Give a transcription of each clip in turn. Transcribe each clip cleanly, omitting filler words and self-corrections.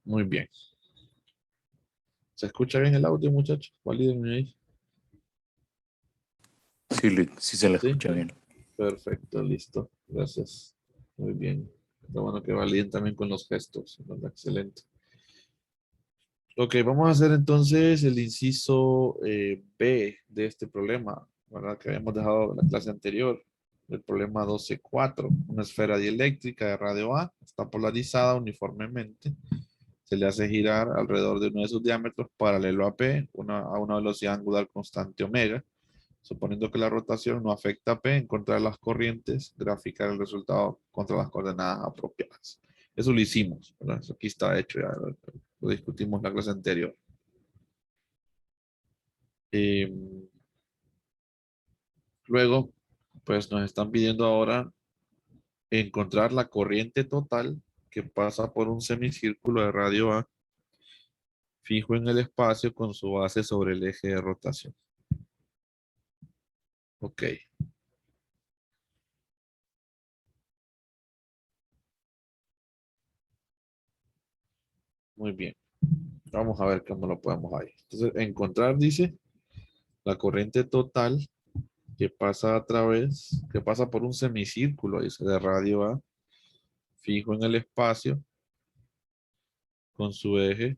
Muy bien. ¿Se escucha bien el audio, muchachos? Valídenme ahí. Sí, sí se le Sí, escucha bien. perfecto, listo. Gracias. Muy bien. Está bueno que validen también con los gestos, ¿verdad? Excelente. Ok, vamos a hacer entonces el inciso B de este problema, ¿verdad? Que habíamos dejado en la clase anterior. El problema 12.4. Una esfera dieléctrica de radio A está polarizada uniformemente. Se le hace girar alrededor de uno de sus diámetros paralelo a P, a una velocidad angular constante omega. Suponiendo que la rotación no afecta a P, encontrar las corrientes, graficar el resultado contra las coordenadas apropiadas. Eso lo hicimos, ¿verdad? Eso aquí está hecho, ya lo discutimos en la clase anterior. Eh, Luego, pues nos están pidiendo ahora encontrar la corriente total que pasa por un semicírculo de radio A fijo en el espacio con su base sobre el eje de rotación. Ok, muy bien. Vamos a ver cómo lo podemos ahí. Entonces, encontrar, dice, la corriente total que pasa por un semicírculo, dice, de radio A, fijo en el espacio con su eje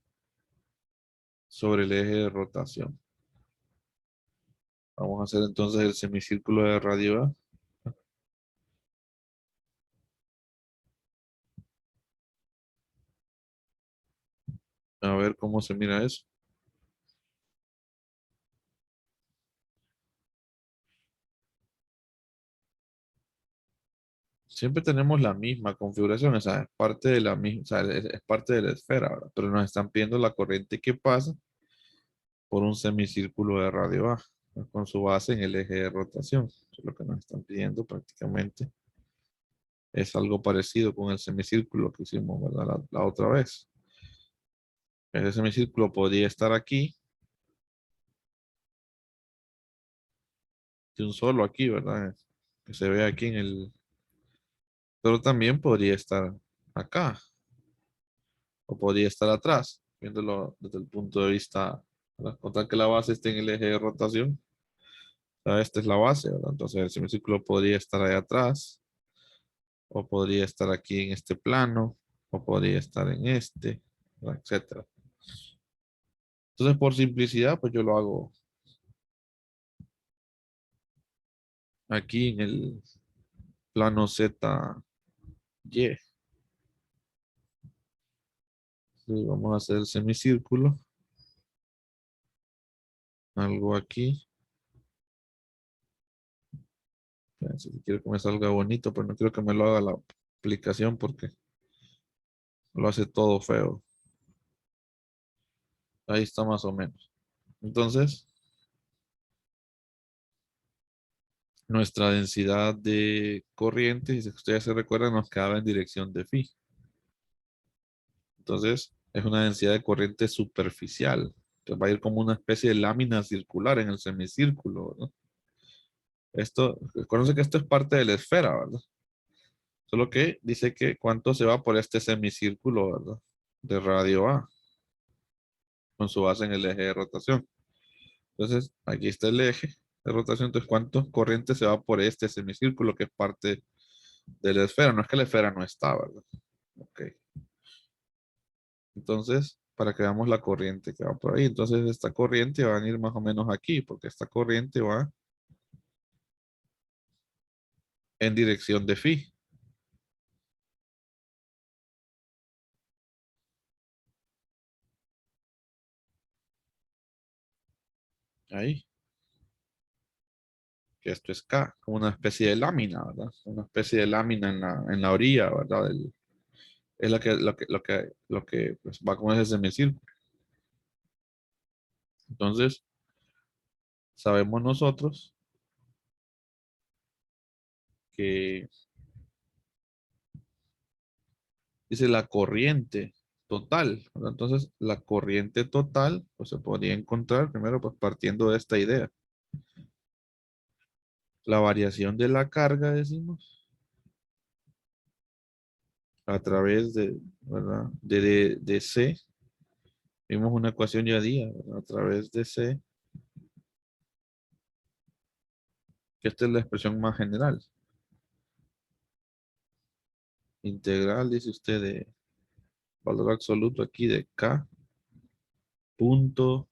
sobre el eje de rotación. Vamos a hacer entonces el semicírculo de radio A. A ver cómo se mira eso. Siempre tenemos la misma configuración, o sea, es parte de la misma, o sea, es parte de la esfera, ¿verdad? Pero nos están pidiendo la corriente que pasa por un semicírculo de radio A, ¿no? Con su base en el eje de rotación. Eso es lo que nos están pidiendo prácticamente. Es algo parecido con el semicírculo que hicimos, ¿verdad? La otra vez. Ese semicírculo podría estar aquí, de un solo aquí, ¿verdad? Que se ve aquí en el... Pero también podría estar acá, o podría estar atrás, viéndolo desde el punto de vista, ¿verdad? Contar que la base esté en el eje de rotación. O sea, esta es la base, ¿verdad? Entonces el semicírculo podría estar ahí atrás, o podría estar aquí en este plano, o podría estar en este, ¿verdad? Etcétera. Entonces, por simplicidad, pues yo lo hago aquí en el plano Z, Y. Entonces, vamos a hacer el semicírculo. Algo aquí. Si quiero que me salga bonito, pero no quiero que me lo haga la aplicación porque lo hace todo feo. Ahí está más o menos. Entonces, nuestra densidad de corriente, si ustedes se recuerdan, nos quedaba en dirección de phi. Entonces, es una densidad de corriente superficial. Entonces, va a ir como una especie de lámina circular en el semicírculo, ¿no? Esto, conoce que esto es parte de la esfera, ¿verdad? Solo que dice que cuánto se va por este semicírculo, ¿verdad? De radio A, con su base en el eje de rotación. Entonces, aquí está el eje de rotación. Entonces, ¿cuánto corriente se va por este semicírculo que es parte de la esfera? No es que la esfera no está, ¿verdad? Ok. Entonces, para que veamos la corriente que va por ahí. Entonces, esta corriente va a venir más o menos aquí, porque esta corriente va en dirección de phi. Ahí. Que esto es K, como una especie de lámina, ¿verdad? Una especie de lámina en la orilla, ¿verdad? Es lo que pues, va con ese semicírculo. Entonces, sabemos nosotros que dice la corriente total, ¿verdad? Entonces, la corriente total, pues se podría encontrar primero, pues partiendo de esta idea. La variación de la carga, decimos, a través de, ¿verdad? De C. Vimos una ecuación ya a día, ¿verdad? A través de C, que esta es la expresión más general. Integral, dice usted, de valor absoluto aquí de K punto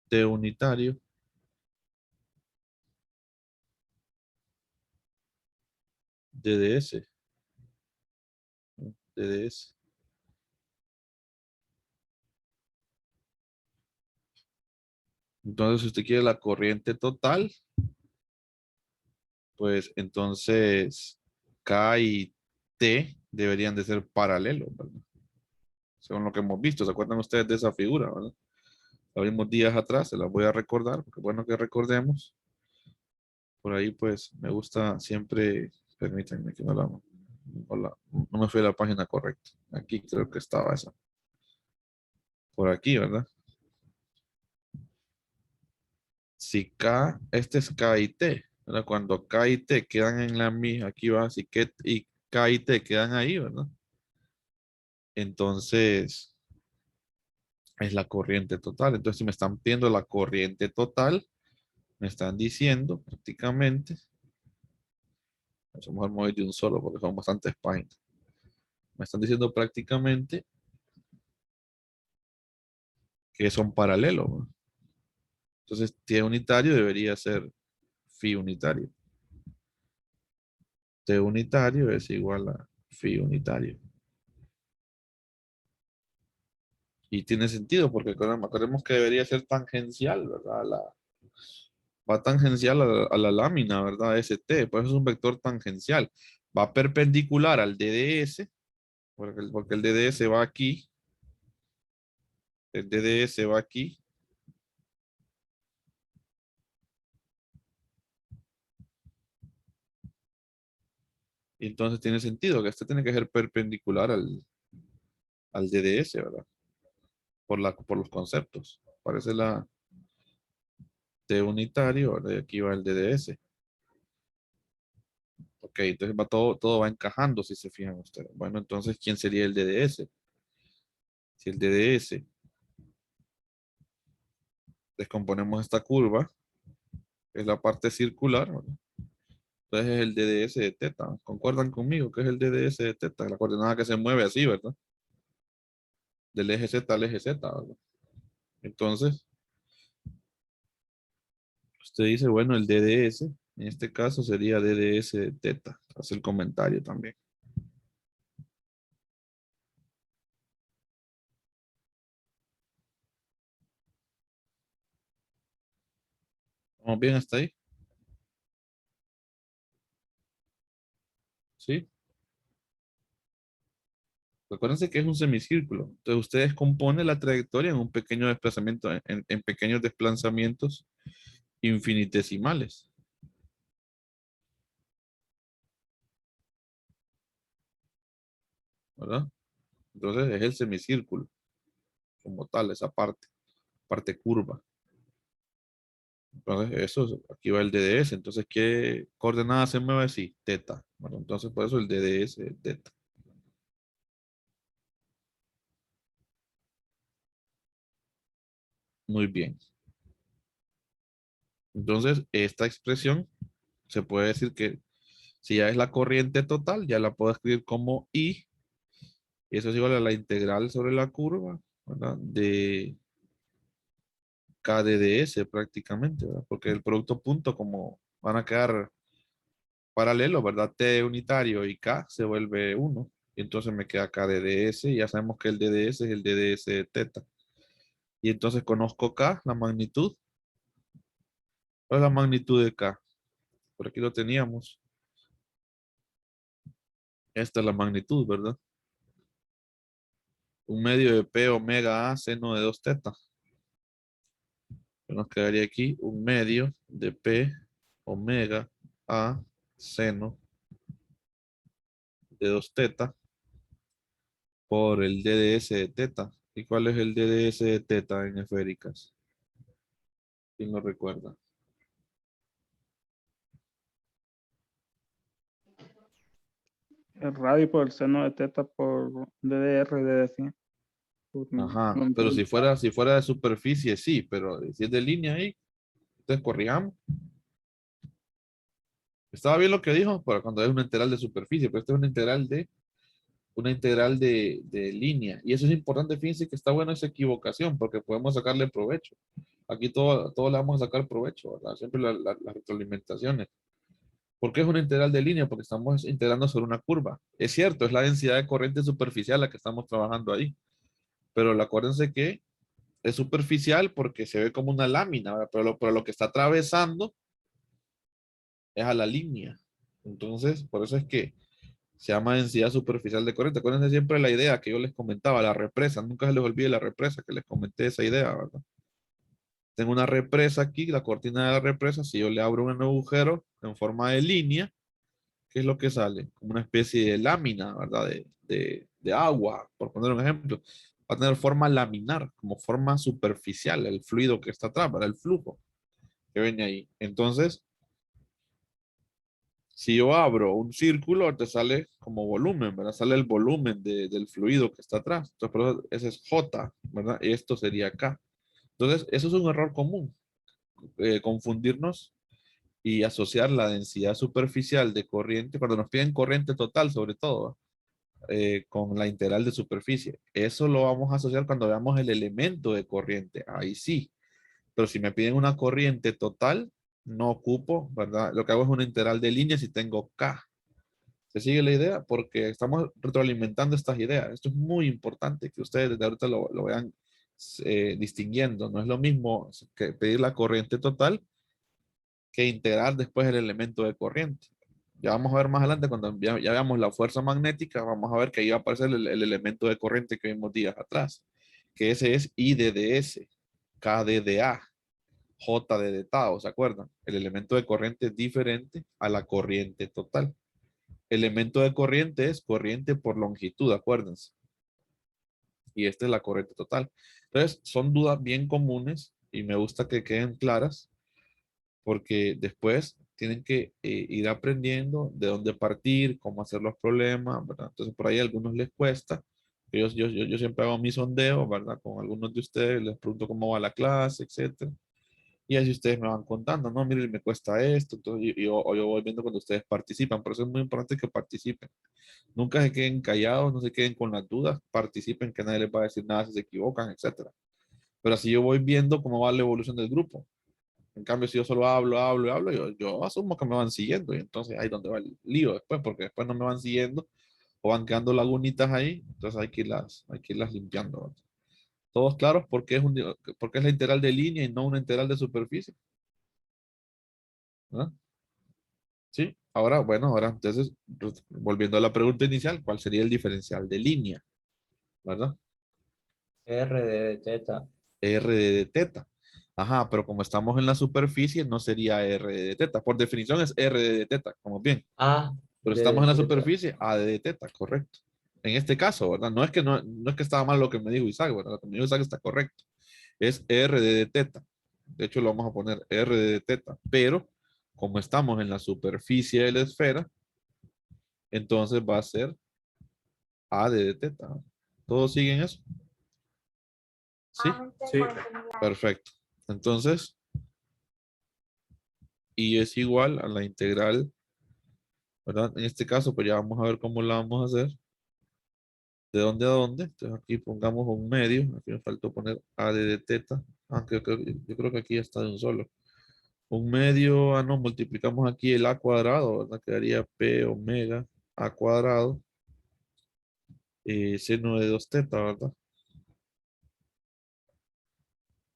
T unitario DDS. DDS. Entonces, si usted quiere la corriente total, pues entonces K y T deberían de ser paralelos, ¿verdad? Según lo que hemos visto. ¿Se acuerdan ustedes de esa figura, verdad? La vimos días atrás, se las voy a recordar, porque bueno que recordemos. Por ahí, pues, me gusta siempre, permítanme que no me fui a la página correcta. Aquí creo que estaba esa. Por aquí, ¿verdad? Si K, este es K y T, ¿verdad? Cuando K y T quedan en la misma, aquí va, si y K y T quedan ahí, ¿verdad? Entonces, es la corriente total. Entonces, si me están pidiendo la corriente total, me están diciendo prácticamente, a lo mejor me voy de un solo porque son bastantes páginas. Me están diciendo prácticamente que son paralelos, ¿no? Entonces, T unitario debería ser phi unitario. T unitario es igual a phi unitario. Y tiene sentido porque acordemos que debería ser tangencial, ¿verdad? Va tangencial a la lámina, ¿verdad? ST, por eso es un vector tangencial. Va perpendicular al DDS, porque el DDS va aquí, el DDS va aquí, y entonces tiene sentido que este tiene que ser perpendicular al DDS, ¿verdad? Por los conceptos. Parece la T unitario, ¿verdad? Y aquí va el DDS. Ok, entonces va todo va encajando si se fijan ustedes. Bueno, entonces, ¿quién sería el DDS? Si el DDS descomponemos esta curva, es la parte circular, ¿verdad? Entonces es el DDS de teta. ¿Concuerdan conmigo que es el DDS de teta? La coordenada que se mueve así, ¿verdad? Del eje Z al eje Z, ¿verdad? Entonces, usted dice, bueno, el DDS, en este caso sería DDS de teta. Hace el comentario también. ¿Vamos bien hasta ahí? ¿Sí? Recuérdense que es un semicírculo. Entonces, ustedes componen la trayectoria en un pequeño desplazamiento, en pequeños desplazamientos infinitesimales, ¿verdad? Entonces, es el semicírculo, como tal, esa parte curva. Entonces, aquí va el DDS. Entonces, ¿qué coordenada se mueve así? Teta. Bueno, entonces, por eso el DDS es teta. Muy bien. Entonces, esta expresión se puede decir que si ya es la corriente total, ya la puedo escribir como I. Y eso es igual a la integral sobre la curva, ¿verdad? De KDDS prácticamente, ¿verdad? Porque el producto punto, como van a quedar paralelos, ¿verdad? T unitario y K se vuelve uno. Y entonces me queda KDDS y ya sabemos que el DDS es el DDS de teta. Y entonces conozco K, la magnitud. ¿Cuál es la magnitud de K? Por aquí lo teníamos. Esta es la magnitud, ¿verdad? Un medio de P omega A seno de 2 teta. Nos quedaría aquí un medio de P omega A seno de 2 teta por el DDS de teta. ¿Y cuál es el DDS de teta en esféricas? ¿Quién lo recuerda? El radio por el seno de teta por DDR, DD100. Ajá, pero si fuera de superficie, sí, pero si es de línea ahí, entonces corrijamos. Estaba bien lo que dijo, pero cuando es una integral de superficie, pero esta es una integral de línea. Y eso es importante, fíjense que está buena esa equivocación, porque podemos sacarle provecho. Aquí todo le vamos a sacar provecho, ¿verdad? Siempre las retroalimentaciones. ¿Por qué es una integral de línea? Porque estamos integrando sobre una curva. Es cierto, es la densidad de corriente superficial la que estamos trabajando ahí. Pero acuérdense que es superficial porque se ve como una lámina, ¿verdad? Pero lo que está atravesando es a la línea. Entonces, por eso es que se llama densidad superficial de corriente. Acuérdense siempre la idea que yo les comentaba, la represa. Nunca se les olvide la represa, que les comenté esa idea, ¿verdad? Tengo una represa aquí, la cortina de la represa. Si yo le abro un agujero en forma de línea, ¿qué es lo que sale? Como una especie de lámina, ¿verdad? De agua, por poner un ejemplo. Va a tener forma laminar, como forma superficial, el fluido que está atrás, ¿verdad? El flujo que viene ahí. Entonces, si yo abro un círculo, te sale como volumen, ¿verdad? Sale el volumen del fluido que está atrás. Entonces, por eso ese es J, ¿verdad? Y esto sería K. Entonces, eso es un error común, confundirnos y asociar la densidad superficial de corriente, cuando nos piden corriente total, sobre todo, con la integral de superficie. Eso lo vamos a asociar cuando veamos el elemento de corriente. Ahí sí. Pero si me piden una corriente total, no ocupo, ¿verdad? Lo que hago es una integral de línea si tengo K. ¿Se sigue la idea? Porque estamos retroalimentando estas ideas. Esto es muy importante que ustedes desde ahorita lo vean distinguiendo. No es lo mismo que pedir la corriente total que integrar después el elemento de corriente. Ya vamos a ver más adelante, cuando ya veamos la fuerza magnética, vamos a ver que ahí va a aparecer el elemento de corriente que vimos días atrás, que ese es I de DS, K de DA, J de tau, ¿se acuerdan? El elemento de corriente es diferente a la corriente total. Elemento de corriente es corriente por longitud, acuérdense. Y esta es la corriente total. Entonces, son dudas bien comunes y me gusta que queden claras porque después tienen que ir aprendiendo de dónde partir, cómo hacer los problemas, ¿verdad? Entonces, por ahí a algunos les cuesta. Yo siempre hago mi sondeo, ¿verdad? Con algunos de ustedes, les pregunto cómo va la clase, etcétera. Y así ustedes me van contando, no, mire, me cuesta esto, entonces yo voy viendo cuando ustedes participan, por eso es muy importante que participen. Nunca se queden callados, no se queden con las dudas, participen, que nadie les va a decir nada si se equivocan, etcétera. Pero así yo voy viendo cómo va la evolución del grupo. En cambio, si yo solo hablo, yo asumo que me van siguiendo y entonces ahí es donde va el lío después, porque después no me van siguiendo o van quedando lagunitas ahí, entonces hay que irlas limpiando, ¿verdad? ¿Todos claros por qué es la integral de línea y no una integral de superficie? ¿Verdad? Sí, ahora, bueno, ahora entonces, volviendo a la pregunta inicial, ¿cuál sería el diferencial de línea? ¿Verdad? R de teta. R de teta. Ajá, pero como estamos en la superficie, no sería R de teta. Por definición es R de teta, como bien. A Pero si de estamos en la teta. superficie, A de teta, correcto. En este caso, ¿verdad? No es que estaba mal lo que me dijo Isaac, ¿verdad? Lo que me dijo Isaac está correcto. Es R de teta. De hecho, lo vamos a poner R de teta. Pero como estamos en la superficie de la esfera, entonces va a ser A de teta. ¿Todos siguen eso? Sí, Sí. perfecto. Entonces, y es igual a la integral, ¿verdad? En este caso, pues ya vamos a ver cómo la vamos a hacer. ¿De dónde a dónde? Entonces aquí pongamos un medio. Aquí me faltó poner A de teta. Aunque yo creo que aquí ya está de un solo. Un medio, no, multiplicamos aquí el A cuadrado, ¿verdad? Quedaría P omega A cuadrado. Seno de 2 teta, ¿verdad?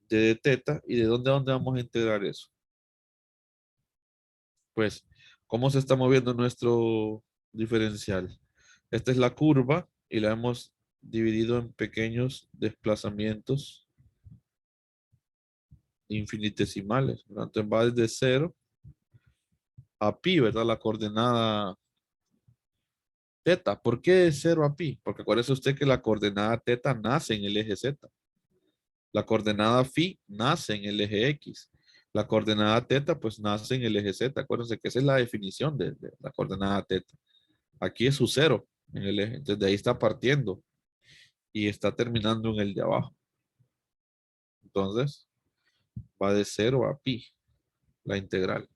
De teta. ¿Y de dónde a dónde vamos a integrar eso? Pues, ¿cómo se está moviendo nuestro diferencial? Esta es la curva y la hemos dividido en pequeños desplazamientos infinitesimales, ¿verdad? Entonces va desde 0 a pi, ¿verdad? La coordenada teta. ¿Por qué de 0 a pi? Porque acuérdese usted que la coordenada teta nace en el eje z. La coordenada phi nace en el eje x. La coordenada teta pues nace en el eje z. Acuérdense que esa es la definición de la coordenada teta. Aquí es su cero en el eje. Entonces de ahí está partiendo y está terminando en el de abajo. Entonces va de 0 a pi, la integral.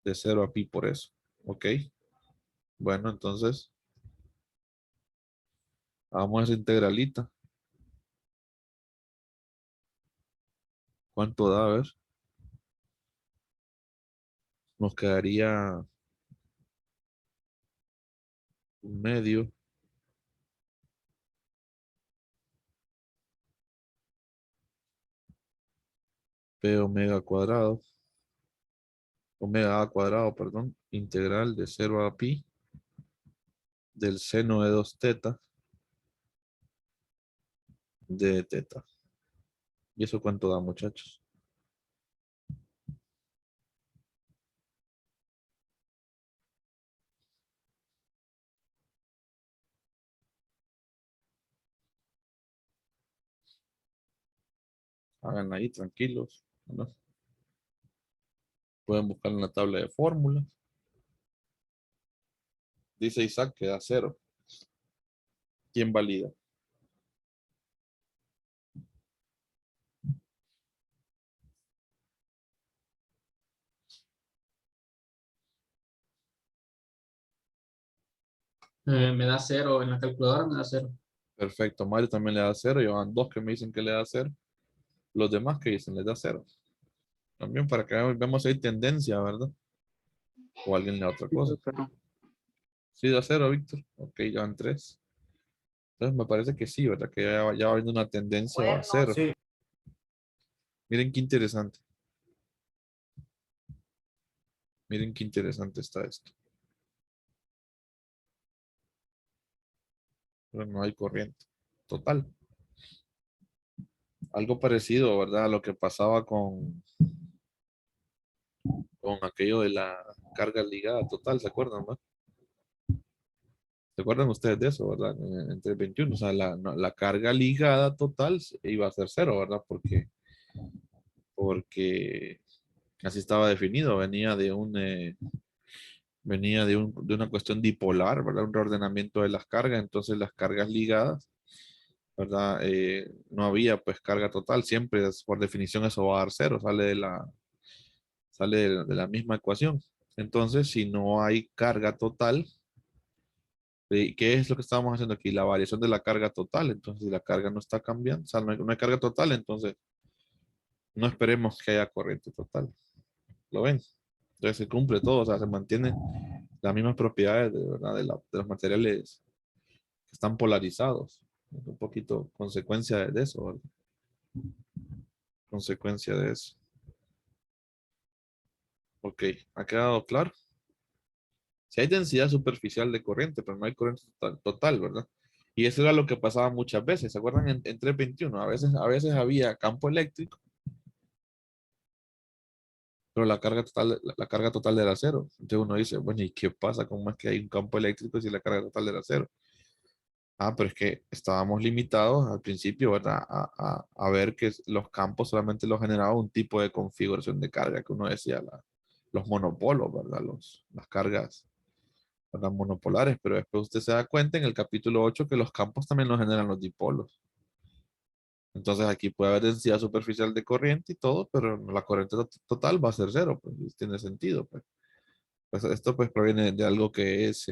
De 0 a pi por eso. ¿Ok? Bueno, entonces vamos a esa integralita. ¿Cuánto da? A ver. Nos quedaría un medio p omega cuadrado, omega a cuadrado, perdón, integral de 0 a pi del seno de 2 teta de teta. ¿Y eso cuánto da, muchachos? Hagan ahí tranquilos, ¿no? Pueden buscar en la tabla de fórmulas. Dice Isaac que da 0. ¿Quién valida? Me da 0 en la calculadora, me da 0. Perfecto, Mario también le da 0. Llevan 2 que me dicen que le da 0. Los demás que dicen les da 0. También para que veamos si hay tendencia, ¿verdad? O alguien le da otra Sí, cosa. pero Sí, da 0, Víctor. Ok, ya van 3. Entonces me parece que sí, ¿verdad? Que ya va habiendo una tendencia a 0. Sí. Miren qué interesante. Miren qué interesante está esto. Pero no hay corriente. Total. Algo parecido, ¿verdad? A lo que pasaba con aquello de la carga ligada total, ¿se acuerdan, no? ¿Se acuerdan ustedes de eso, verdad? Entre 21, o sea, la carga ligada total iba a ser 0, ¿verdad? Porque así estaba definido, venía de una cuestión dipolar, ¿verdad? Un reordenamiento de las cargas, entonces las cargas ligadas, ¿verdad? No había pues carga total, siempre por definición eso va a dar 0, sale de la misma ecuación. Entonces, si no hay carga total, ¿qué es lo que estábamos haciendo aquí? La variación de la carga total. Entonces, si la carga no está cambiando, o sea, no hay carga total, entonces no esperemos que haya corriente total. ¿Lo ven? Entonces se cumple todo, o sea, se mantienen las mismas propiedades de, ¿verdad? De los materiales que están polarizados. Un poquito consecuencia de eso, ¿verdad? Consecuencia de eso. Ok, ¿ha quedado claro? Si hay densidad superficial de corriente, pero no hay corriente total, ¿verdad? Y eso era lo que pasaba muchas veces. ¿Se acuerdan en 321? A veces había campo eléctrico, pero la carga total era 0. Entonces uno dice, bueno, ¿y qué pasa? ¿Cómo es que hay un campo eléctrico si la carga total era 0? Ah, pero es que estábamos limitados al principio, ¿verdad? A ver que los campos solamente los generaba un tipo de configuración de carga que uno decía, los monopolos, ¿verdad? Las cargas, ¿verdad? Monopolares, pero después usted se da cuenta en el capítulo 8 que los campos también los generan los dipolos. Entonces aquí puede haber densidad superficial de corriente y todo, pero la corriente total va a ser 0, pues y tiene sentido, pues. Pues esto pues proviene de algo que es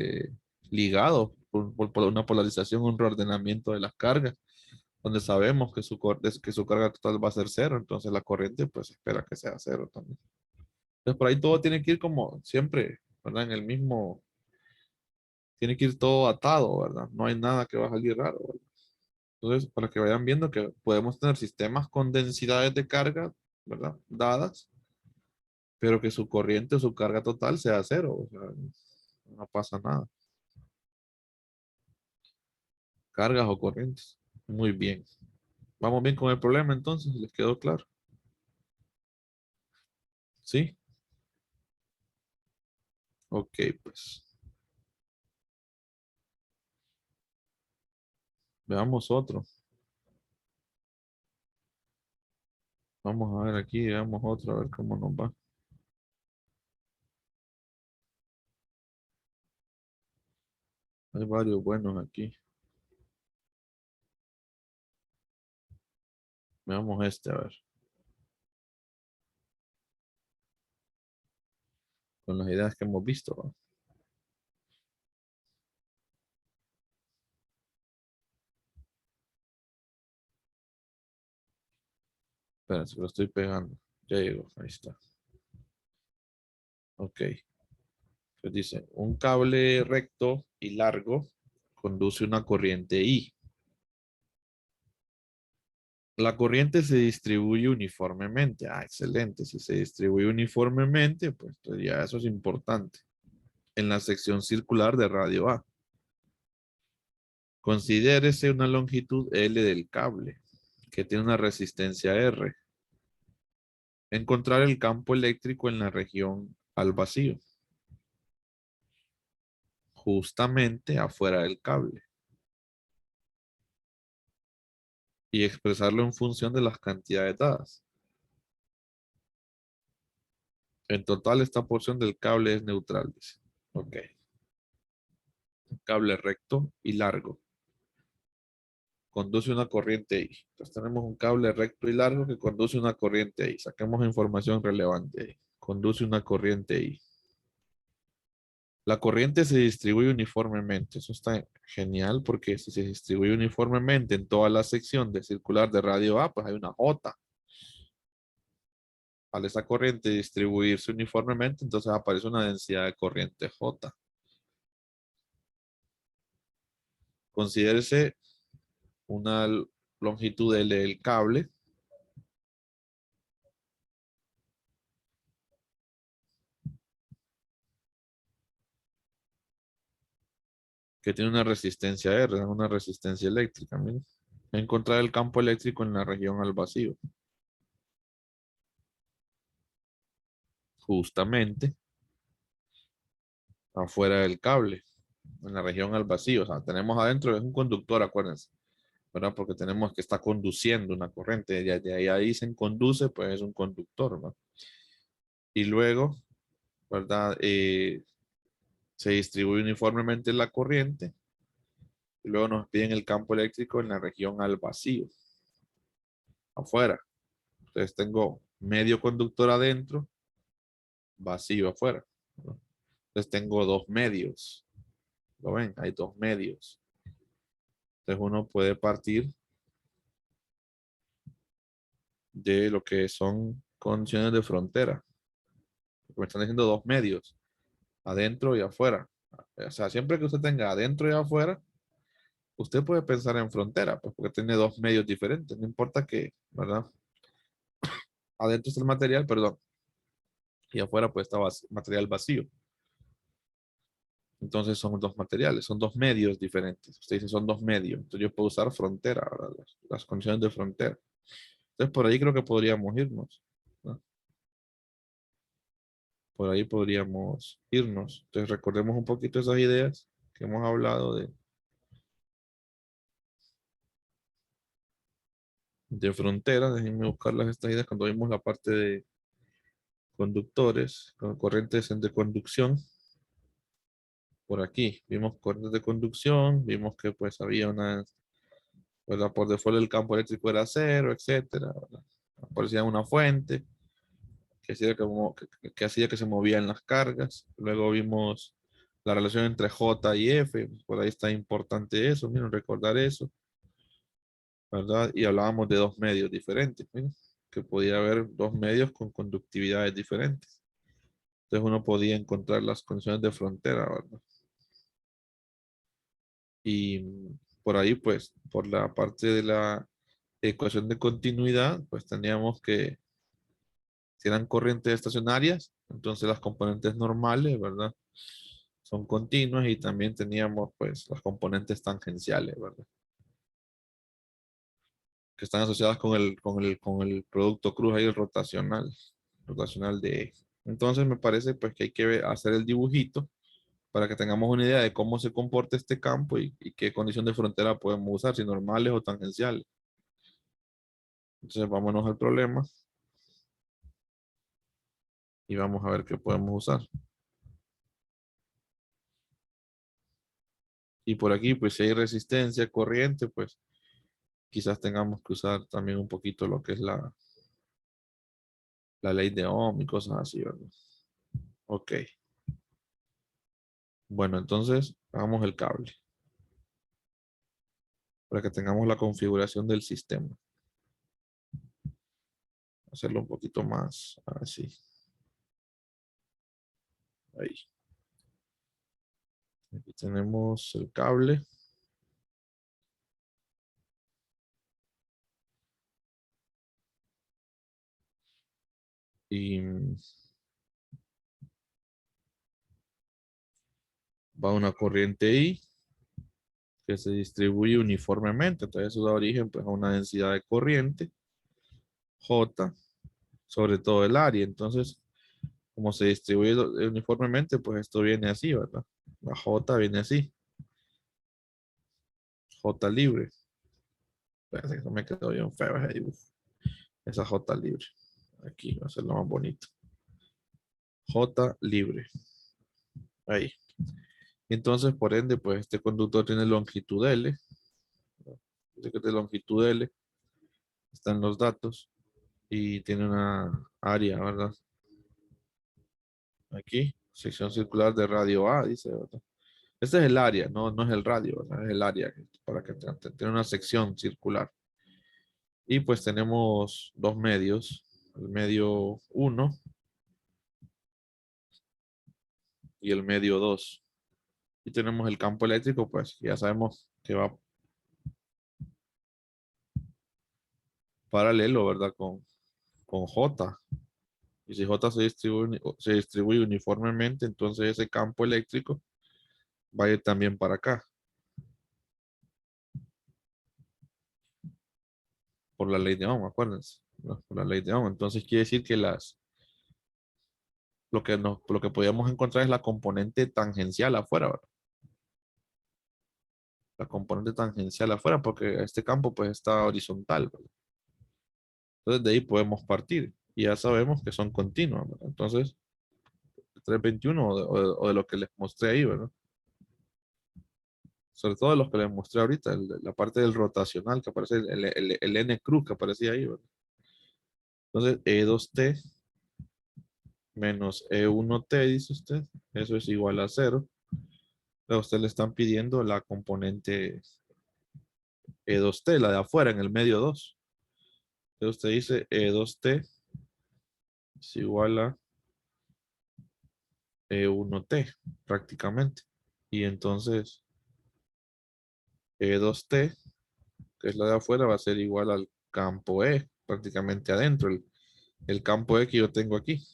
ligado por una polarización, un reordenamiento de las cargas, donde sabemos que su carga total va a ser 0, entonces la corriente pues espera que sea 0 también. Entonces por ahí todo tiene que ir como siempre, ¿verdad? En el mismo, tiene que ir todo atado, ¿verdad? No hay nada que va a salir raro, ¿verdad? Entonces, para que vayan viendo que podemos tener sistemas con densidades de carga, ¿verdad? Dadas, pero que su corriente o su carga total sea 0, o sea, no pasa nada. Cargas o corrientes. Muy bien. Vamos bien con el problema entonces, ¿les quedó claro? ¿Sí? Ok, pues. Veamos otro. Vamos a ver aquí, veamos otro, a ver cómo nos va. Hay varios buenos aquí. Veamos este, a ver. Con las ideas que hemos visto, ¿va? Espera, se lo estoy pegando. Ya llegó, ahí está. Ok. Pues dice, un cable recto y largo conduce una corriente I. La corriente se distribuye uniformemente. Ah, excelente. Si se distribuye uniformemente, pues ya eso es importante. En la sección circular de radio A. Considérese una longitud L del cable, que tiene una resistencia R. Encontrar el campo eléctrico en la región al vacío. Justamente afuera del cable. Y expresarlo en función de las cantidades dadas. En total, esta porción del cable es neutral, dice. Ok. Un cable recto y largo. Conduce una corriente I. Entonces tenemos un cable recto y largo que conduce una corriente I. Saquemos información relevante ahí. Conduce una corriente I. La corriente se distribuye uniformemente. Eso está genial porque si se distribuye uniformemente en toda la sección de circular de radio A, pues hay una J. Al esa corriente distribuirse uniformemente, entonces aparece una densidad de corriente J. Considérese una longitud L del cable. Que tiene una resistencia R, una resistencia eléctrica. Miren. Encontrar el campo eléctrico en la región al vacío. Justamente afuera del cable, en la región al vacío. O sea, tenemos adentro, es un conductor, acuérdense, ¿verdad? Porque tenemos que estar conduciendo una corriente. De ahí dicen conduce, pues es un conductor, ¿no? Y luego, ¿verdad? Se distribuye uniformemente la corriente. Y luego nos piden el campo eléctrico en la región al vacío, afuera. Entonces tengo medio conductor adentro, vacío afuera, ¿no? Entonces tengo dos medios. ¿Lo ven? Hay dos medios. Entonces uno puede partir de lo que son condiciones de frontera. Me están diciendo dos medios, adentro y afuera. O sea, siempre que usted tenga adentro y afuera, usted puede pensar en frontera, pues porque tiene dos medios diferentes. No importa que, ¿verdad? Adentro está el material, perdón, y afuera pues está material vacío. Entonces son dos materiales, son dos medios diferentes. Usted dice son dos medios. Entonces yo puedo usar frontera, ¿verdad? Las condiciones de frontera. Entonces por ahí creo que podríamos irnos, ¿no? Por ahí podríamos irnos. Entonces recordemos un poquito esas ideas que hemos hablado de frontera. Déjenme buscarlas estas ideas cuando vimos la parte de conductores, con corrientes de conducción. Por aquí vimos corrientes de conducción, vimos que pues había una, ¿verdad? Por default el campo eléctrico era cero, etcétera, ¿verdad? Aparecía una fuente que hacía que hacía que se movían las cargas. Luego vimos la relación entre J y F, por ahí está importante eso, miren, recordar eso, ¿verdad? Y hablábamos de dos medios diferentes, miren, que podía haber dos medios con conductividades diferentes. Entonces uno podía encontrar las condiciones de frontera, ¿verdad? Y por ahí, pues, por la parte de la ecuación de continuidad, pues teníamos que, si eran corrientes estacionarias, entonces las componentes normales, ¿verdad? Son continuas y también teníamos, pues, las componentes tangenciales, ¿verdad? Que están asociadas con el producto cruz ahí, el rotacional de eje. Entonces me parece, pues, que hay que hacer el dibujito para que tengamos una idea de cómo se comporta este campo y qué condición de frontera podemos usar, si normales o tangenciales. Entonces vámonos al problema y vamos a ver qué podemos usar. Y por aquí, pues si hay resistencia, corriente, pues quizás tengamos que usar también un poquito lo que es la ley de Ohm y cosas así, ¿verdad? Ok. Bueno, entonces hagamos el cable para que tengamos la configuración del sistema. Hacerlo un poquito más así. Ahí. Aquí tenemos el cable. Y va una corriente I que se distribuye uniformemente. Entonces eso da origen pues, a una densidad de corriente J sobre todo el área. Entonces, como se distribuye uniformemente, pues esto viene así, ¿verdad? La J viene así. J libre. Espérense que no me quedó bien feo ese dibujo. Esa J libre. Aquí va a ser lo más bonito. J libre. Ahí. Entonces, por ende, pues este conductor tiene longitud L. Dice que es de longitud L. Están los datos. Y tiene una área, ¿verdad? Aquí. Sección circular de radio A, dice, ¿verdad? Este es el área, no es el radio, ¿verdad? Es el área para que tenga una sección circular. Y pues tenemos dos medios. El medio 1 y el medio 2. Y tenemos el campo eléctrico, pues ya sabemos que va paralelo, ¿verdad? Con J. Y si J se distribuye uniformemente, entonces ese campo eléctrico va a ir también para acá. Por la ley de Ohm, acuérdense. ¿No? Por la ley de Ohm. Entonces quiere decir que lo que podíamos encontrar es la componente tangencial afuera, ¿verdad? La componente tangencial afuera, porque este campo pues está horizontal, ¿verdad? Entonces de ahí podemos partir. Y ya sabemos que son continuos, ¿verdad? Entonces, 321 o de lo que les mostré ahí, ¿verdad? Sobre todo de los que les mostré ahorita, la parte del rotacional que aparece, el N cruz que aparecía ahí, ¿verdad? Entonces, E2T menos E1T, dice usted, eso es igual a 0. A usted le están pidiendo la componente E2T, la de afuera, en el medio 2. Entonces usted dice E2T es igual a E1T, prácticamente. Y entonces E2T, que es la de afuera, va a ser igual al campo E, prácticamente adentro, el campo E que yo tengo aquí.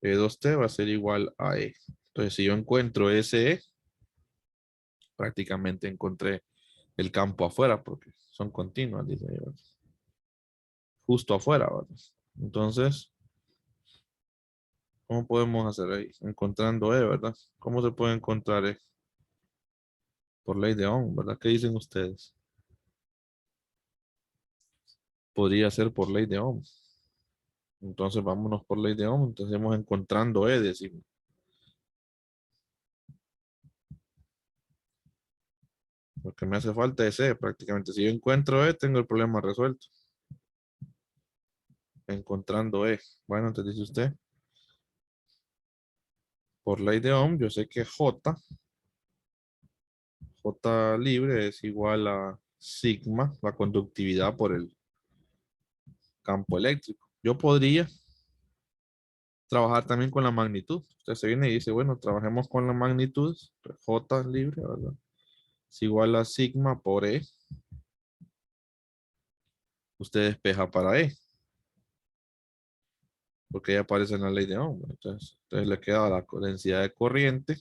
E2T va a ser igual a E. Entonces, si yo encuentro ese E, prácticamente encontré el campo afuera, porque son continuas, dice yo. Justo afuera, ¿verdad? Entonces, ¿cómo podemos hacer ahí? Encontrando E, ¿verdad? ¿Cómo se puede encontrar E? Por ley de Ohm, ¿verdad? ¿Qué dicen ustedes? Podría ser por ley de Ohm. Entonces vámonos por ley de Ohm. Entonces hemos encontrando E, decimos. Lo que me hace falta es E, prácticamente. Si yo encuentro E, tengo el problema resuelto. Encontrando E. Bueno, entonces dice usted. Por ley de Ohm, yo sé que J libre es igual a sigma, la conductividad por el campo eléctrico. Yo podría trabajar también con la magnitud. Usted se viene y dice, bueno, trabajemos con la magnitud. J libre, ¿verdad? Es igual a sigma por E. Usted despeja para E. Porque ya aparece en la ley de Ohm. Entonces le queda la densidad de corriente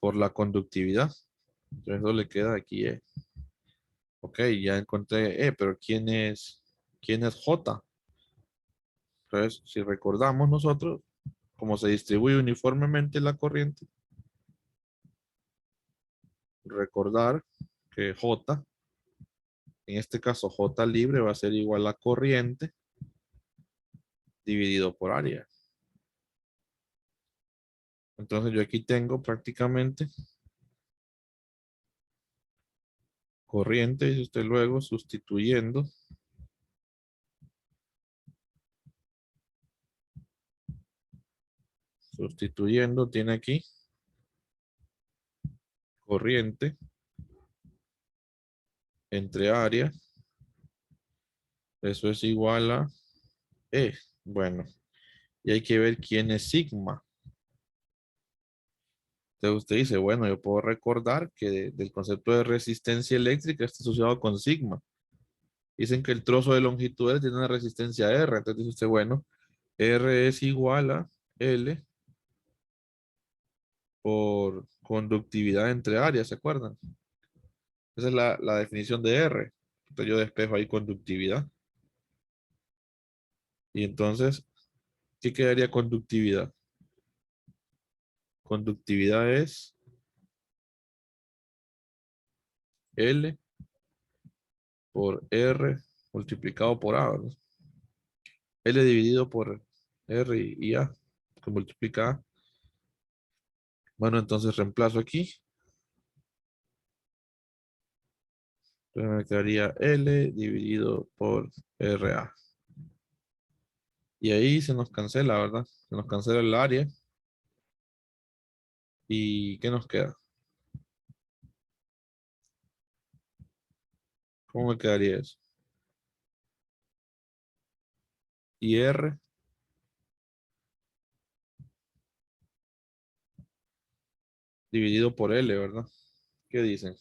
por la conductividad. Entonces eso le queda aquí E. Ok, ya encontré E, pero quién es J? Entonces, si recordamos nosotros, como se distribuye uniformemente la corriente, recordar que J, en este caso J libre va a ser igual a corriente dividido por área. Entonces yo aquí tengo prácticamente corriente, dice usted luego, sustituyendo. Sustituyendo, tiene aquí corriente entre área. Eso es igual a E. Bueno, y hay que ver quién es sigma. Entonces usted dice, bueno, yo puedo recordar que del concepto de resistencia eléctrica está asociado con sigma. Dicen que el trozo de longitud L tiene una resistencia R. Entonces dice usted, bueno, R es igual a L por conductividad entre áreas, ¿se acuerdan? Esa es la definición de R. Entonces yo despejo ahí conductividad. Y entonces, ¿qué quedaría conductividad? Conductividad es L por R multiplicado por A, ¿verdad? L dividido por R y A, que multiplica A. Bueno, entonces reemplazo aquí. Entonces me quedaría L dividido por RA. Y ahí se nos cancela, ¿verdad? Se nos cancela el área. ¿Y qué nos queda? ¿Cómo me quedaría eso? Y R dividido por L, ¿verdad? ¿Qué dicen?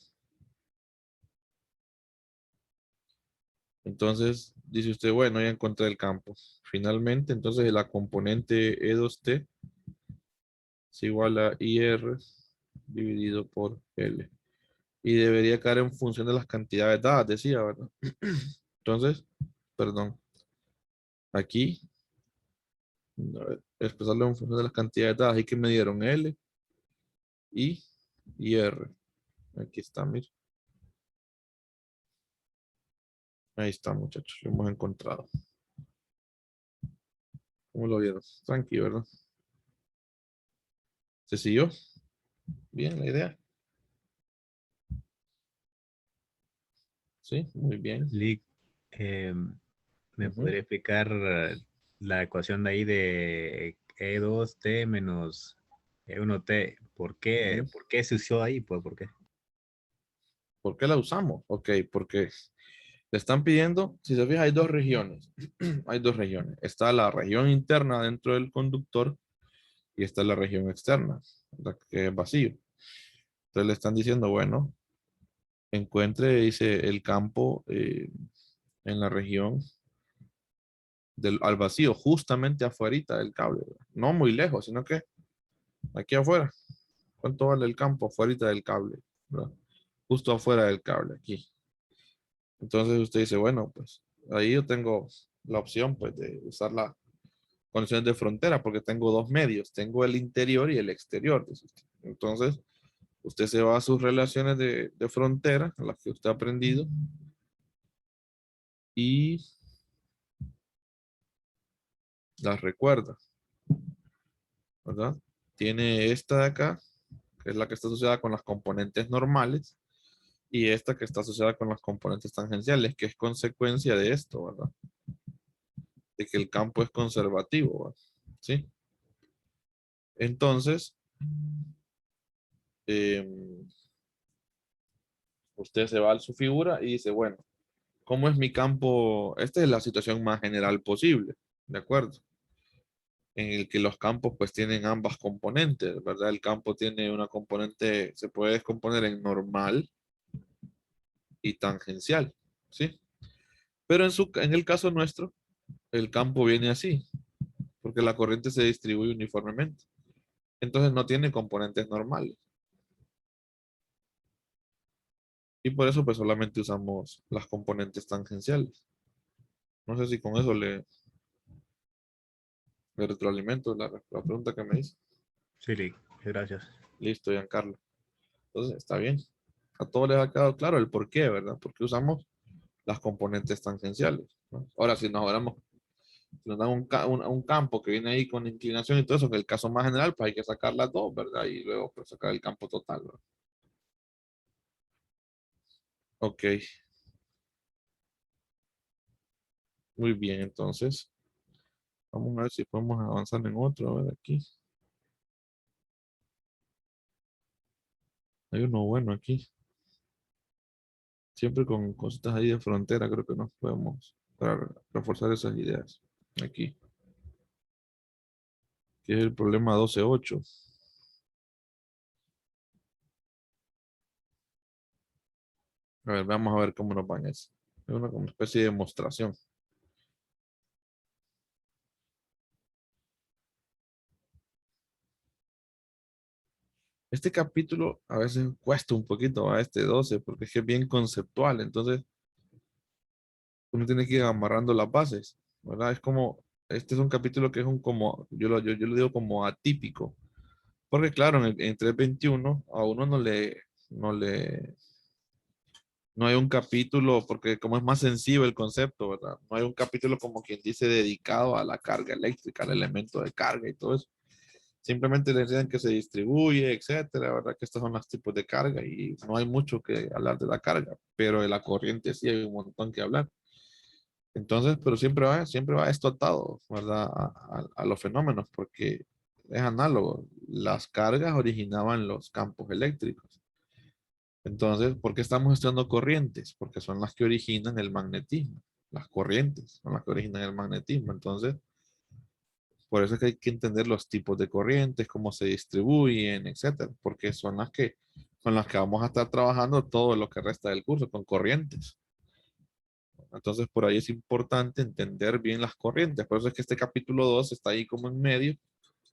Entonces, dice usted, bueno, ya encontré el campo. Finalmente, entonces la componente E2T es igual a IR dividido por L. Y debería caer en función de las cantidades dadas, decía, ¿verdad? Entonces, perdón, aquí, a ver, expresarlo en función de las cantidades dadas. Ahí que me dieron L y R. Aquí está, mire. Ahí está, muchachos. Lo hemos encontrado. ¿Cómo lo vieron? Tranquilo, ¿verdad? ¿Se siguió? Bien, la idea. Sí, muy bien. Lick, ¿me Ujú. podría explicar la ecuación de ahí de E2T menos E1T? Ujú. ¿Por qué se usó ahí? Pues, ¿por qué? ¿Por qué la usamos? Ok, porque le están pidiendo, si se fija, hay dos regiones. Hay dos regiones. Está la región interna dentro del conductor y está la región externa, la que es vacío. Entonces le están diciendo, bueno, encuentre, dice, el campo en la región al vacío, justamente afuera del cable. No muy lejos, sino que aquí afuera. ¿Cuánto vale el campo afuera del cable? ¿Verdad? Justo afuera del cable, aquí. Entonces usted dice, bueno, pues ahí yo tengo la opción pues de usar las condiciones de frontera porque tengo dos medios, tengo el interior y el exterior. Dice usted. Entonces usted se va a sus relaciones de frontera, a las que usted ha aprendido, y las recuerda, ¿verdad? Tiene esta de acá, que es la que está asociada con las componentes normales, y esta que está asociada con las componentes tangenciales, que es consecuencia de esto, ¿verdad? De que el campo es conservativo, ¿verdad? ¿Sí? Entonces, usted se va a su figura y dice, bueno, ¿cómo es mi campo? Esta es la situación más general posible, ¿de acuerdo? En el que los campos pues tienen ambas componentes, ¿verdad? El campo tiene una componente, se puede descomponer en normal y tangencial, ¿sí? Pero en el caso nuestro, el campo viene así, porque la corriente se distribuye uniformemente. Entonces no tiene componentes normales. Y por eso pues solamente usamos las componentes tangenciales. No sé si con eso le retroalimento la pregunta que me hizo. Sí, Lick, gracias. Listo, Giancarlo. Entonces está bien. A todos les ha quedado claro el por qué, ¿verdad? Porque usamos las componentes tangenciales, ¿no? Ahora, si nos nos dan un campo que viene ahí con inclinación y todo eso, en el caso más general, pues hay que sacar las dos, ¿verdad? Y luego pues, sacar el campo total, ¿verdad? Ok, muy bien, entonces vamos a ver si podemos avanzar en otro, a ver aquí. Hay uno bueno aquí. Siempre con cositas ahí de frontera, creo que nos podemos para reforzar esas ideas. Aquí, que es el problema 12.8. A ver, vamos a ver cómo nos van eso. Es una como especie de demostración. Este capítulo a veces cuesta un poquito a este 12 porque es que es bien conceptual. Entonces, uno tiene que ir amarrando las bases, ¿verdad? Es como, este es un capítulo que es un como, yo lo digo como atípico. Porque claro, en 3.21 a uno no hay un capítulo, porque como es más sencillo el concepto, ¿verdad? No hay un capítulo como quien dice dedicado a la carga eléctrica, al elemento de carga y todo eso. Simplemente le enseñan que se distribuye, etcétera, ¿verdad? Que estos son los tipos de carga y no hay mucho que hablar de la carga, pero de la corriente sí hay un montón que hablar. Entonces, pero siempre va esto atado, ¿verdad? A los fenómenos, porque es análogo. Las cargas originaban los campos eléctricos. Entonces, ¿por qué estamos estudiando corrientes? Porque son las que originan el magnetismo. Las corrientes son las que originan el magnetismo. Entonces, por eso es que hay que entender los tipos de corrientes, cómo se distribuyen, etcétera, porque son las que vamos a estar trabajando todo lo que resta del curso con corrientes. Entonces, por ahí es importante entender bien las corrientes. Por eso es que este capítulo 2 está ahí como en medio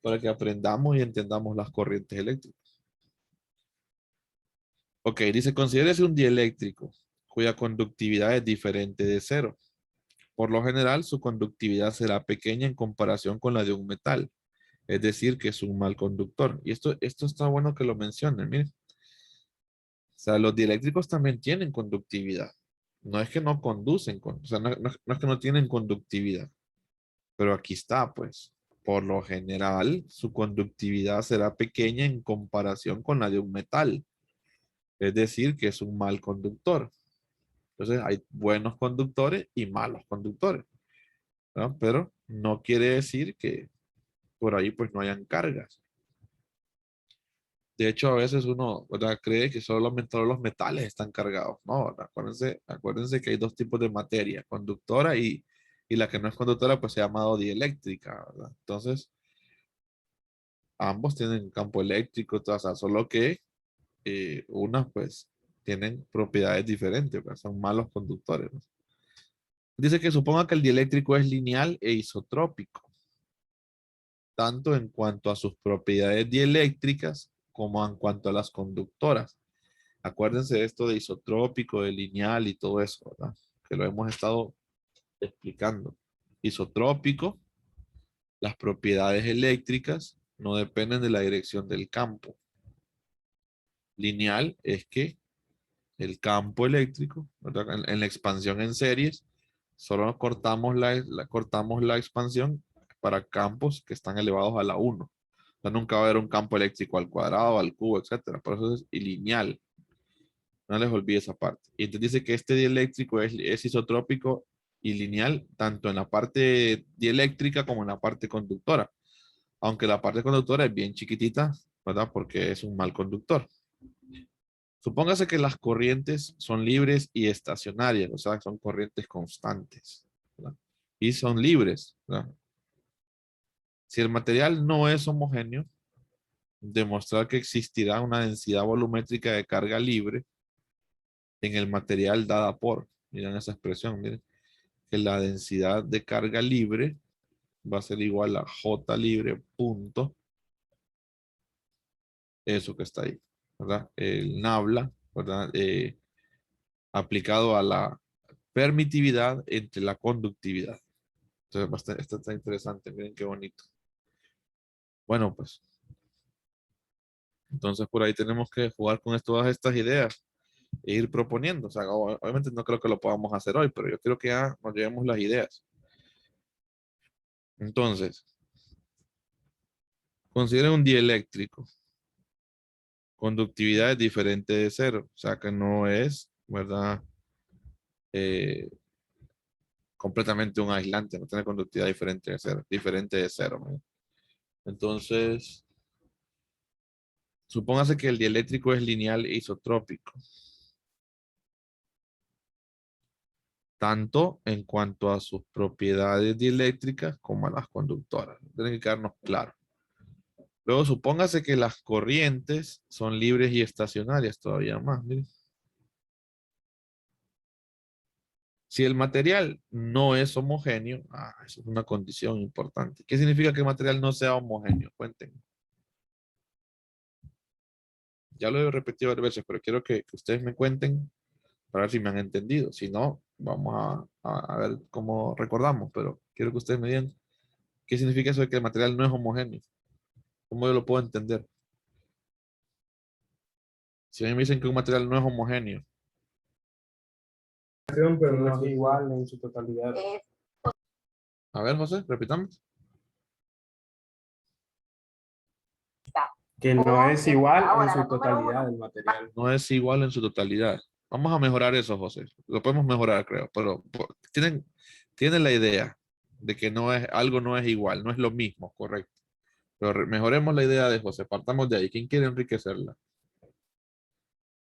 para que aprendamos y entendamos las corrientes eléctricas. Ok, dice, considérese un dieléctrico cuya conductividad es diferente de cero. Por lo general, su conductividad será pequeña en comparación con la de un metal. Es decir, que es un mal conductor. Y esto está bueno que lo mencionen, miren. O sea, los dieléctricos también tienen conductividad. No es que no conducen, o sea, no es que no tienen conductividad. Pero aquí está, pues. Por lo general, su conductividad será pequeña en comparación con la de un metal. Es decir, que es un mal conductor. Entonces, hay buenos conductores y malos conductores, ¿no? Pero no quiere decir que por ahí pues no hayan cargas. De hecho, a veces uno, ¿verdad?, cree que solamente todos los metales están cargados. No, ¿verdad? Acuérdense que hay dos tipos de materia, conductora y la que no es conductora, pues se llama dieléctrica, ¿verdad? Entonces, ambos tienen campo eléctrico, o sea, solo que unas pues tienen propiedades diferentes, pues, son malos conductores, ¿no? Dice que suponga que el dieléctrico es lineal e isotrópico, tanto en cuanto a sus propiedades dieléctricas como en cuanto a las conductoras. Acuérdense de esto de isotrópico, de lineal y todo eso, ¿verdad? Que lo hemos estado explicando. Isotrópico, las propiedades eléctricas no dependen de la dirección del campo. Lineal es que el campo eléctrico, ¿verdad? En la expansión en series, solo cortamos la expansión para campos que están elevados a la 1. O sea, nunca va a haber un campo eléctrico al cuadrado, al cubo, etcétera. Por eso es lineal. No les olvide esa parte. Y entonces dice que este dieléctrico es isotrópico y lineal tanto en la parte dieléctrica como en la parte conductora. Aunque la parte conductora es bien chiquitita, ¿verdad? Porque es un mal conductor. Supóngase que las corrientes son libres y estacionarias, o sea, son corrientes constantes, ¿verdad? Y son libres, ¿verdad? Si el material no es homogéneo, demostrar que existirá una densidad volumétrica de carga libre en el material dada por, miren esa expresión, miren, que la densidad de carga libre va a ser igual a J libre punto, eso que está ahí, ¿verdad? El nabla, ¿verdad? Aplicado a la permitividad entre la conductividad. Entonces, esto está interesante, miren qué bonito. Bueno, pues, entonces por ahí tenemos que jugar con todas estas ideas e ir proponiendo. O sea, obviamente no creo que lo podamos hacer hoy, pero yo creo que ya nos llevemos las ideas. Entonces, consideren un dieléctrico. Conductividad es diferente de cero. O sea que no es, ¿verdad? Completamente un aislante. No tiene conductividad diferente de cero. Diferente de cero. ¿no? Entonces, supóngase que el dieléctrico es lineal e isotrópico. Tanto en cuanto a sus propiedades dieléctricas como a las conductoras. Tiene que quedarnos claro. Luego, supóngase que las corrientes son libres y estacionarias todavía más. Miren. Si el material no es homogéneo, eso es una condición importante. ¿Qué significa que el material no sea homogéneo? Cuéntenme. Ya lo he repetido varias veces, pero quiero que ustedes me cuenten para ver si me han entendido. Si no, vamos a ver cómo recordamos, pero quiero que ustedes me digan qué significa eso de que el material no es homogéneo. ¿Cómo yo lo puedo entender? Si a mí me dicen que un material no es homogéneo, pero no es igual en su totalidad. a ver, José, repitamos. Que no es igual en su totalidad el material. No es igual en su totalidad. Vamos a mejorar eso, José. Lo podemos mejorar, creo, pero tienen la idea de que algo no es igual, no es lo mismo, correcto. Pero mejoremos la idea de José, partamos de ahí. ¿Quién quiere enriquecerla?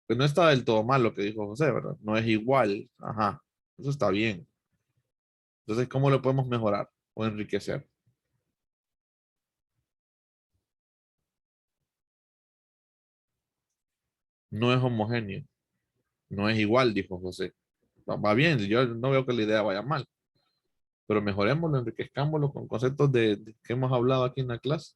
Pues no está del todo mal lo que dijo José, ¿verdad? No es igual. Ajá, eso está bien. Entonces, ¿cómo lo podemos mejorar o enriquecer? No es homogéneo. No es igual, dijo José. Va bien, yo no veo que la idea vaya mal. Pero mejorémoslo, enriquezcámoslo con conceptos que hemos hablado aquí en la clase.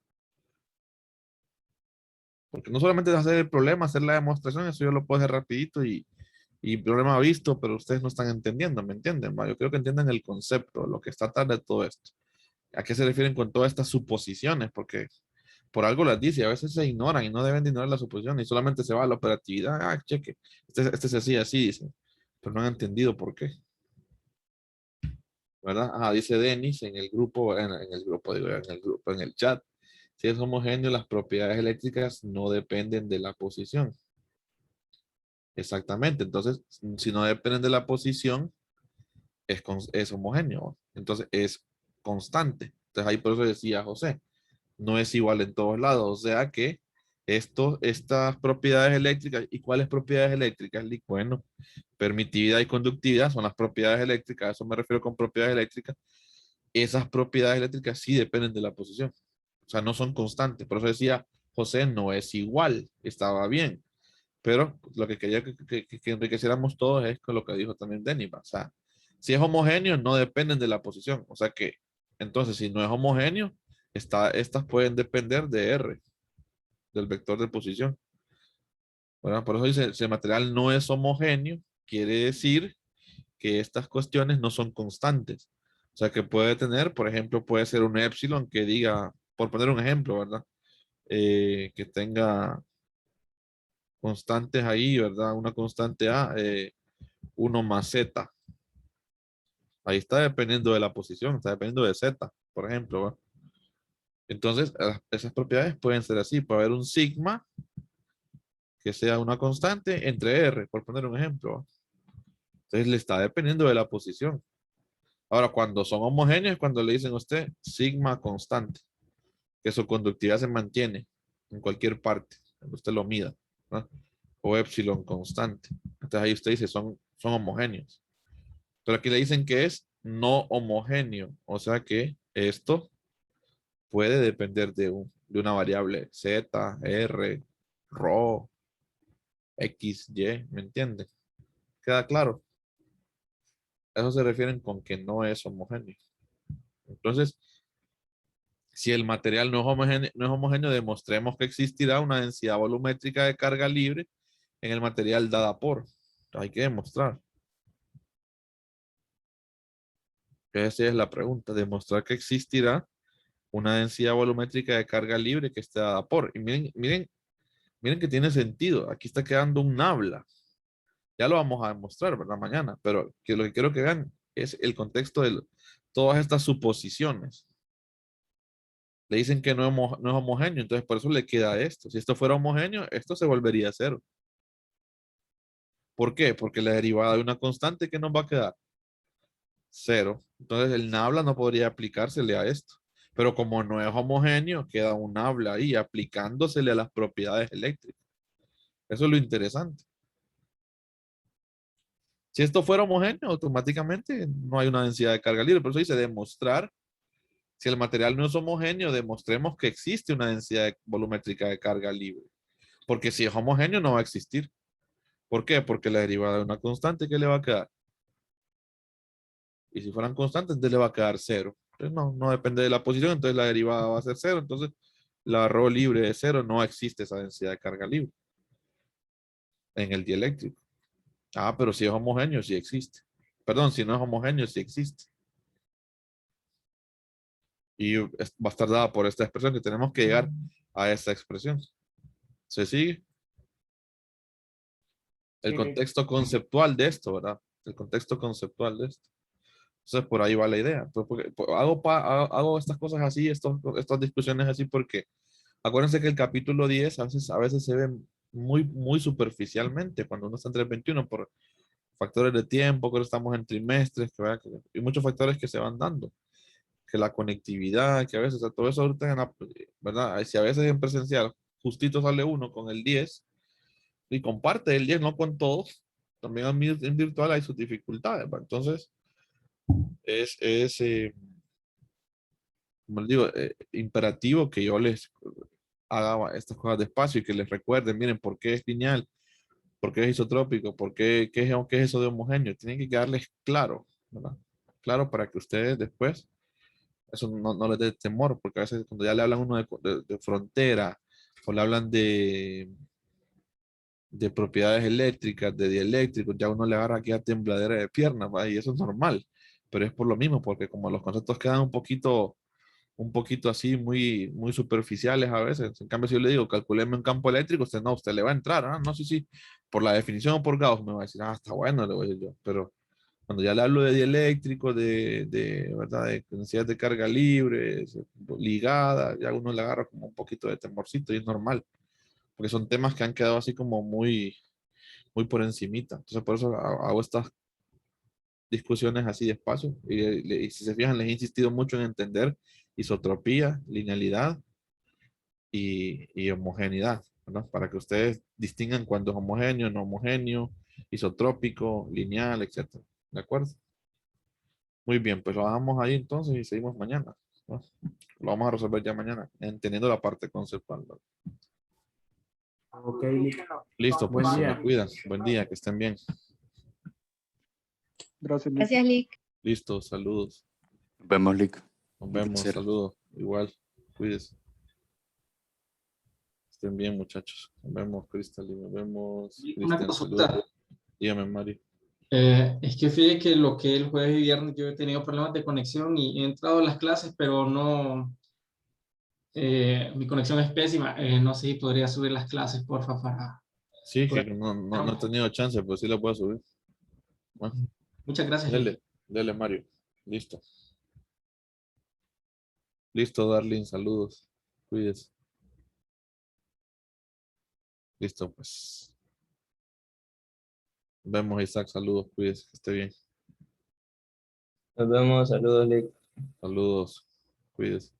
Porque no solamente es hacer el problema, hacer la demostración, eso yo lo puedo hacer rapidito y problema visto, pero ustedes no están entendiendo, ¿me entienden? ¿va? Yo creo que entiendan el concepto, lo que está atrás de todo esto. ¿A qué se refieren con todas estas suposiciones? Porque por algo las dice, a veces se ignoran y no deben de ignorar las suposiciones y solamente se va a la operatividad. Cheque, este se hacía así, dice, pero no han entendido por qué. ¿Verdad? Dice Denis en el grupo, en el grupo, digo, en el chat. Si es homogéneo, las propiedades eléctricas no dependen de la posición. Exactamente. Entonces, si no dependen de la posición, es homogéneo. Entonces, es constante. Entonces, ahí por eso decía José, no es igual en todos lados. O sea que estas propiedades eléctricas, ¿y cuáles propiedades eléctricas? Bueno, permitividad y conductividad son las propiedades eléctricas. A eso me refiero con propiedades eléctricas. Esas propiedades eléctricas sí dependen de la posición. O sea, no son constantes. Por eso decía José, no es igual. Estaba bien. Pero lo que quería que enriqueciéramos todos es con lo que dijo también Denis. O sea, si es homogéneo, no dependen de la posición. O sea que, entonces, si no es homogéneo, estas pueden depender de R, del vector de posición. Bueno, por eso dice, si el material no es homogéneo, quiere decir que estas cuestiones no son constantes. O sea, que puede tener, por ejemplo, puede ser un epsilon que diga, por poner un ejemplo, ¿verdad? Que tenga constantes ahí, ¿verdad? Una constante A, 1 más Z. Ahí está dependiendo de la posición, está dependiendo de Z, por ejemplo, ¿verdad? Entonces, esas propiedades pueden ser así. Puede haber un sigma que sea una constante entre R, por poner un ejemplo, ¿verdad? Entonces, le está dependiendo de la posición. Ahora, cuando son homogéneos, es cuando le dicen a usted sigma constante, que su conductividad se mantiene en cualquier parte, cuando usted lo mida, ¿no? O epsilon constante. Entonces ahí usted dice son homogéneos. Pero aquí le dicen que es no homogéneo, o sea que esto puede depender de una variable Z, R, ρ, X, Y, ¿me entiende? ¿Queda claro? A eso se refieren con que no es homogéneo. Entonces, si el material no es homogéneo, demostremos que existirá una densidad volumétrica de carga libre en el material dada por. Hay que demostrar. Esa es la pregunta. Demostrar que existirá una densidad volumétrica de carga libre que esté dada por. Y miren que tiene sentido. Aquí está quedando un habla. Ya lo vamos a demostrar, ¿verdad? Mañana. Pero lo que quiero que vean es el contexto de todas estas suposiciones. Le dicen que no es, no es homogéneo, entonces por eso le queda esto. Si esto fuera homogéneo, esto se volvería cero. ¿Por qué? Porque la derivada de una constante, ¿qué nos va a quedar? Cero. Entonces el nabla no podría aplicársele a esto. Pero como no es homogéneo, queda un nabla ahí aplicándosele a las propiedades eléctricas. Eso es lo interesante. Si esto fuera homogéneo, automáticamente no hay una densidad de carga libre. Por eso dice demostrar. Si el material no es homogéneo, demostremos que existe una densidad volumétrica de carga libre. Porque si es homogéneo, no va a existir. ¿Por qué? Porque la derivada de una constante, ¿qué le va a quedar? Y si fueran constantes, entonces le va a quedar cero. Entonces no depende de la posición, entonces la derivada va a ser cero. Entonces la ρ libre de cero, no existe esa densidad de carga libre en el dieléctrico. Ah, pero si es homogéneo, sí existe. Perdón, si no es homogéneo, sí existe. Y va a estar dada por esta expresión, que tenemos que llegar a esta expresión. ¿Se sigue? El Sí. contexto conceptual de esto, ¿verdad? El contexto conceptual de esto. Entonces, por ahí va la idea. Hago estas cosas así, estas discusiones así, porque acuérdense que el capítulo 10 a veces se ve muy superficialmente cuando uno está en 321 por factores de tiempo, que estamos en trimestres, y muchos factores que se van dando. Que la conectividad, que a veces, todo eso ahorita, ¿verdad? Si a veces en presencial justito sale uno con el 10 y comparte el 10, no con todos, también en virtual hay sus dificultades, ¿va? Entonces, como les digo, imperativo que yo les haga estas cosas despacio y que les recuerden, miren, ¿por qué es lineal? ¿Por qué es isotrópico? ¿Qué es eso de homogéneo? Tienen que quedarles claro, ¿verdad? Claro para que ustedes después, eso no les dé temor, porque a veces cuando ya le hablan uno de frontera o le hablan de propiedades eléctricas, de dieléctricos, ya uno le agarra aquí a tembladera de piernas, ¿va? Y eso es normal, pero es por lo mismo, porque como los conceptos quedan un poquito así, muy superficiales a veces. En cambio, si yo le digo, calculeme un campo eléctrico, usted le va a entrar, ¿ah? No sé si por la definición o por Gauss me va a decir, está bueno, le voy a decir yo, pero cuando ya le hablo de dieléctrico, ¿verdad? De densidad de carga libre, ligada, ya uno le agarra como un poquito de temorcito y es normal, porque son temas que han quedado así como muy por encimita. Entonces, por eso hago estas discusiones así despacio. Y si se fijan, les he insistido mucho en entender isotropía, linealidad y homogeneidad, ¿no? Para que ustedes distingan cuando es homogéneo, no homogéneo, isotrópico, lineal, etcétera. ¿De acuerdo? Muy bien, pues lo dejamos ahí entonces y seguimos mañana, ¿no? Lo vamos a resolver ya mañana, entendiendo la parte conceptual, ¿no? Ok, Listo, pues Buen se me día. cuidan. Buen día, que estén bien. Gracias, Lick. Gracias, Lick. Listo, saludos. Nos vemos, Lick. Nos Un vemos, placer. saludos. Igual, cuídense. Estén bien, muchachos. Nos vemos, Cristal. Nos vemos, Una Cristian. consulta. Saludos. Dígame, Mario. Es que fíjate que lo que el jueves y viernes yo he tenido problemas de conexión y he entrado a las clases, pero no, mi conexión es pésima. No sé si podría subir las clases, porfa, para... Sí, que no he tenido chance, pues sí lo puedo subir. Bueno, Muchas gracias, Lick. dele, Mario. Listo. Listo, Darlene. Saludos. Cuídese. Listo, pues. Nos vemos, Isaac. Saludos. Cuídese, que esté bien. Nos vemos, saludos, Lick. Saludos. Cuídese.